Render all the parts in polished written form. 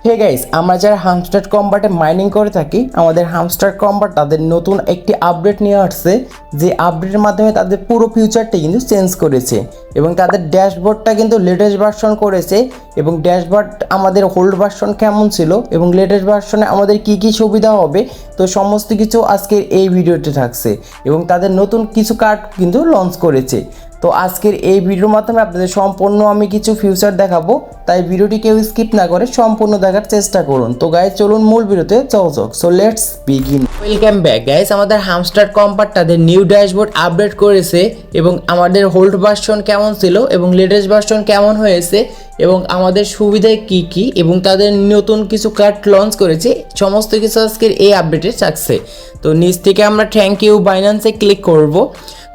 Hey guys, আমরা যারা hamster কম্বাটে mining করে থাকি, আমাদের হামস্টার কম্বাট তাদের নতুন একটি আপডেট নিয়ে আসছে। যে আপডেটের মাধ্যমে তাদের পুরো ফিউচারটা কিন্তু চেঞ্জ করেছে এবং তাদের ড্যাশবোর্ডটা কিন্তু লেটেস্ট ভার্সন করেছে। এবং ড্যাশবোর্ড আমাদের হোল্ড ভার্সন কেমন ছিল এবং লেটেস্ট ভার্সনে আমাদের কি কি সুবিধা হবে, তো সমস্ত কিছু আজকের এই ভিডিওতে থাকছে। এবং তাদের নতুন কিছু কার্ড কিন্তু লঞ্চ করেছে। তো আজকের এই ভিডিওর মাধ্যমে আপনাদের সম্পূর্ণ আমি কিছু ফিউচার দেখাবো, তাই ভিডিওটি কেউ স্কিপ না করে সম্পূর্ণ দেখার চেষ্টা করুন। তো গাইস চলুন মূল ভিডিওতে যাওয়া যাক। So let's begin. Welcome back guys, আমাদের হামস্টার কম্পার্ট তাদের নিউ ড্যাশবোর্ড আপডেট করেছে এবং আমাদের হোল্ড ভার্সন কেমন ছিল এবং লেটেস্ট ভার্সন কেমন হয়েছে এবং আমাদের সুবিধায় কি কি এবং তাদের নতুন কিছু কার্ড লঞ্চ করেছে, সমস্ত কিছু আজকের এই আপডেটে থাকছে। তো নিচ থেকে আমরা থ্যাংক ইউ বাইন্যান্সে ক্লিক করব।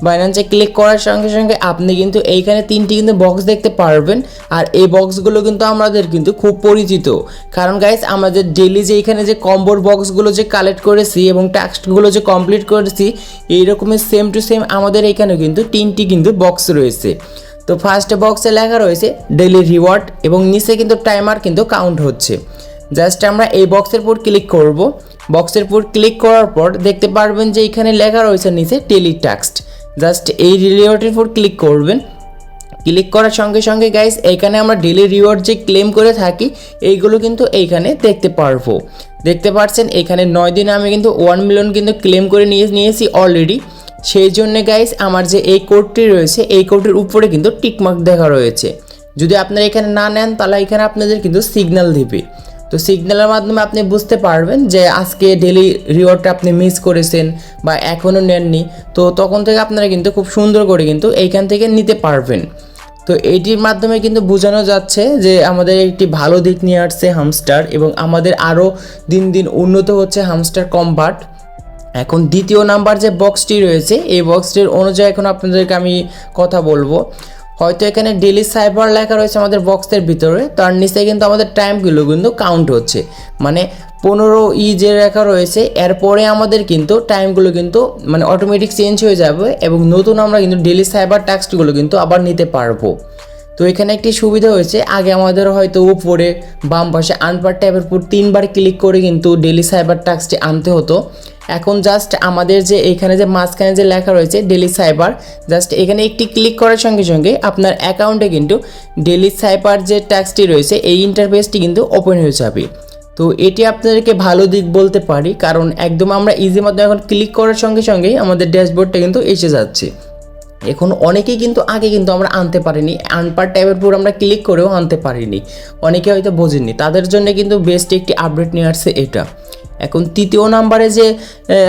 বাইন্যান্সে ক্লিক করার সঙ্গে সঙ্গে আপনি কিন্তু এইখানে তিনটি কিন্তু বক্স দেখতে পারবেন। আর এই বক্সগুলো কিন্তু আমাদের কিন্তু খুব পরিচিত, কারণ গাইস আমাদের ডেইলি যে এখানে যে কম্বোর বক্সগুলো যে কালেক্ট করেছি এবং টাস্কগুলো যে কমপ্লিট করেছি, এইরকমের সেম টু সেম আমাদের এখানে কিন্তু তিনটি কিন্তু বক্স রয়েছে। তো ফার্স্ট বক্সে লেখা রয়েছে ডেইলি রিওয়ার্ড এবং নিচে কিন্তু টাইমার কিন্তু কাউন্ট হচ্ছে। জাস্ট আমরা এই বক্সের উপর ক্লিক করব। বক্সের উপর ক্লিক করার পর দেখতে পারবেন যে এখানে লেখা রয়েছে নিচে ডেইলি টাস্ক। জাস্ট এই রিওয়ার্ডের উপর ক্লিক করবেন। ক্লিক করার সঙ্গে সঙ্গে গাইস এইখানে আমরা ডেইলি রিওয়ার্ড যে ক্লেম করে থাকি এইগুলো কিন্তু এইখানে দেখতে পারবো। দেখতে পাচ্ছেন এখানে 9 দিনে আমি কিন্তু 1 মিলিয়ন কিন্তু ক্লেম করে নিয়েছি অলরেডি। সেই জন্য গাইস আমার যে এই কোডটি রয়েছে এই কোডের উপরে কিন্তু টিকমার্ক দেখা রয়েছে। যদি আপনারা এখানে না নেন তাহলে এখানে আপনাদের কিন্তু সিগন্যাল দিবে। তো সিগন্যালের মাধ্যমে আপনি বুঝতে পারবেন যে আজকে ডেইলি রিওয়ার্ডটা আপনি মিস করেছেন বা এখনও নেননি, তো তখন থেকে আপনারা কিন্তু খুব সুন্দর করে কিন্তু এইখান থেকে নিতে পারবেন। তো এইটির মাধ্যমে কিন্তু বোঝানো যাচ্ছে যে আমাদের একটি ভালো দিক নিয়ে আসছে হামস্টার এবং আমাদের আরও দিন দিন উন্নত হচ্ছে হামস্টার কম্বাট। এখন দ্বিতীয় নাম্বার যে বক্সটি রয়েছে এই বক্সটির অনুযায়ী এখন আপনাদেরকে আমি কথা বলবো। হয়তো এখানে ডেইলি সাইবার লেখা রয়েছে আমাদের বক্সের ভিতরে, তার নিচে কিন্তু আমাদের টাইমগুলো কিন্তু কাউন্ট হচ্ছে, মানে 15 যে লেখা রয়েছে এরপরে আমাদের কিন্তু টাইমগুলো কিন্তু মানে অটোমেটিক চেঞ্জ হয়ে যাবে এবং নতুন আমরা কিন্তু ডেইলি সাইবার টাস্কগুলো কিন্তু আবার নিতে পারবো। তো এখানে একটি সুবিধা হয়েছে, আগে আমাদের হয়তো উপরে বাম পাশে আনপার ট্যাবের উপর 3বার ক্লিক করে কিন্তু ডেইলি সাইবার টাস্কটি আনতে হতো। এখন জাস্ট আমাদের যে এখানে যে মাঝখানে যে লেখা রয়েছে ডেইলি সাইবার, জাস্ট এখানে একটি ক্লিক করার সঙ্গে সঙ্গে আপনার অ্যাকাউন্টে কিন্তু ডেইলি সাইবার যে ট্যাক্সটি রয়েছে এই ইন্টারফেসটি কিন্তু ওপেন হয়ে যাবে। তো এটি আপনাদেরকে ভালো দিক বলতে পারি, কারণ একদম আমরা ইজি মাধ্যমে এখন ক্লিক করার সঙ্গে সঙ্গেই আমাদের ড্যাশবোর্ডটা কিন্তু এসে যাচ্ছে। এখন অনেকেই কিন্তু আগে কিন্তু আমরা আনতে পারিনি, আনপার ট্যাবের উপর আমরা ক্লিক করেও আনতে পারিনি, অনেকে হয়তো বোঝেননি, তাদের জন্য কিন্তু বেস্ট একটি আপডেট নিয়ে আসছে এটা। এখন তৃতীয় নাম্বারে যে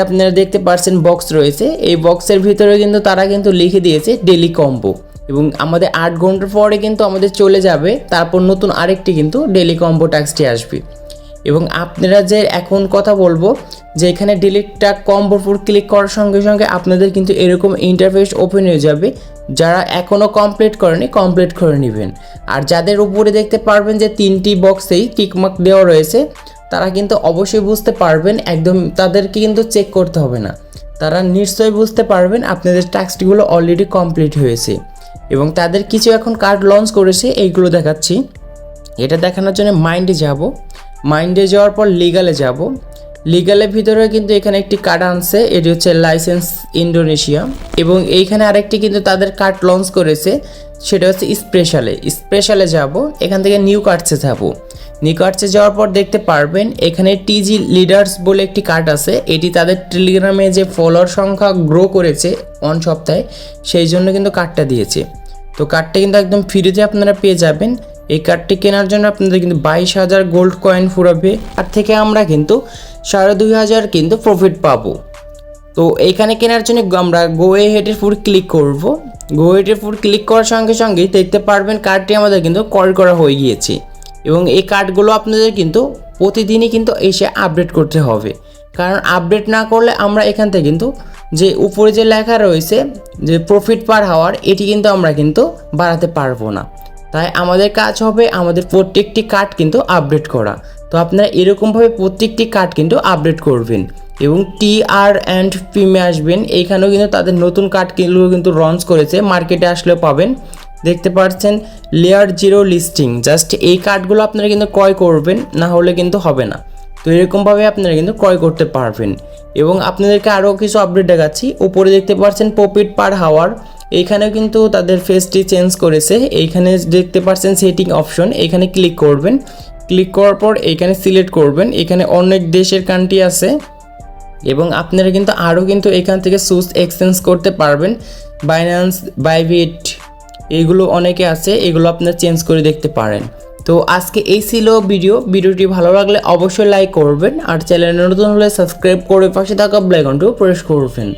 আপনারা দেখতে পাচ্ছেন বক্স রয়েছে এই বক্সের ভিতরে কিন্তু তারা কিন্তু লিখে দিয়েছে ডেইলি কম্বো এবং আমাদের 8 ঘন্টার পরে কিন্তু আমাদের চলে যাবে, তারপর নতুন আরেকটি কিন্তু ডেইলি কম্বো ট্যাক্সটি আসবে। এবং আপনারা যে এখন কথা বলবো যে এখানে ডেইলিটা কম্বোর উপর ক্লিক করার সঙ্গে সঙ্গে আপনাদের কিন্তু এরকম ইন্টারফেস ওপেন হয়ে যাবে। যারা এখনও কমপ্লিট করেনি কমপ্লিট করে নেবেন। আর যাদের উপরে দেখতে পারবেন যে 3টি বক্সেই টিকমার্ক দেওয়া রয়েছে তারা কিন্তু অবশ্যই বুঝতে পারবেন, একদম তাদেরকে কিন্তু চেক করতে হবে না, তারা নিশ্চয়ই বুঝতে পারবেন আপনাদের টাস্কগুলো অলরেডি কমপ্লিট হয়েছে। এবং তাদের কিছু এখন কার্ড লঞ্চ করেছে এইগুলো দেখাচ্ছি। এটা দেখানোর জন্য মাইন্ডে যাব, মাইন্ডে যাওয়ার পর লিগালে যাব। লিগালের ভিতরে কিন্তু এখানে একটি কার্ড আনছে, এটি হচ্ছে লাইসেন্স ইন্দোনেশিয়া এবং এইখানে আরেকটি কিন্তু তাদের কার্ড লঞ্চ করেছে, সেটা হচ্ছে স্পেশালে যাব। এখান থেকে নিউ কার্ডসে যাব। নিউ কার্ডসে যাওয়ার পর দেখতে পারবেন এখানে টিজি লিডার্স বলে একটি কার্ড আছে, এটি তাদের টেলিগ্রামে যে ফলোয়ার সংখ্যা গ্রো করেছে 1 সপ্তাহে, সেই জন্য কিন্তু কার্ডটা দিয়েছে। তো কার্ডটা কিন্তু একদম ফ্রিতে আপনারা পেয়ে যাবেন। এই কার্ডটি কেনার জন্য আপনাদের কিন্তু 22,000 গোল্ড কয়েন ফুরাবে, আর থেকে আমরা কিন্তু 2,500 কিন্তু প্রফিট পাবো। তো এইখানে কেনার জন্য আমরা গো হেডের উপর ক্লিক করব। গো হেডের উপর ক্লিক করার সঙ্গে সঙ্গেই দেখতে পারবেন কার্ডটি আমাদের কিন্তু ক্রয় করা হয়ে গিয়েছে এবং এই কার্ডগুলো আপনাদের কিন্তু প্রতিদিনই কিন্তু এসে আপডেট করতে হবে, কারণ আপডেট না করলে আমরা এখান থেকে কিন্তু যে উপরে যে লেখা রয়েছে যে প্রফিট পার হাওয়ার এটি কিন্তু আমরা কিন্তু বাড়াতে পারবো না। তাই আমাদের কাজ হবে আমাদের প্রত্যেকটি কার্ড কিন্তু আপডেট করা। তো আপনারা এরকমভাবে প্রত্যেকটি কার্ড কিন্তু আপডেট করবেন এবং TR&P আসবেন, এইখানেও কিন্তু তাদের নতুন কার্ডগুলো কিন্তু লঞ্চ করেছে, মার্কেটে আসলেও পাবেন। দেখতে পাচ্ছেন লেয়ার 0 লিস্টিং, জাস্ট এই কার্ডগুলো আপনারা কিন্তু ক্রয় করবেন, না হলে কিন্তু হবে না। তো এরকমভাবে আপনারা কিন্তু ক্রয় করতে পারবেন। এবং আপনাদেরকে আরও কিছু আপডেট দেখাচ্ছি। উপরে দেখতে পাচ্ছেন প্রফিট পার হাওয়ার, এইখানেও কিন্তু তাদের ফেসটি চেঞ্জ করেছে। এইখানে দেখতে পাচ্ছেন সেটিং অপশন, এখানে ক্লিক করবেন। ক্লিক করার পর এইখানে সিলেক্ট করবেন। এখানে অনেক দেশের কান্ট্রি আছে এবং আপনারা কিন্তু আরও কিন্তু এখান থেকে সুস এক্সচেঞ্জ করতে পারবেন। বাইন্যান্স, বাইবিট, এইগুলো অনেকে আছে, এগুলো আপনারা চেঞ্জ করে দেখতে পারেন। তো আজকে এই ছিল ভিডিওটি ভালো লাগলে অবশ্যই লাইক করবেন, আর চ্যানেলে নতুন হলে সাবস্ক্রাইব করে পাশে থাকা বেল আইকনটিও প্রেস করবেন।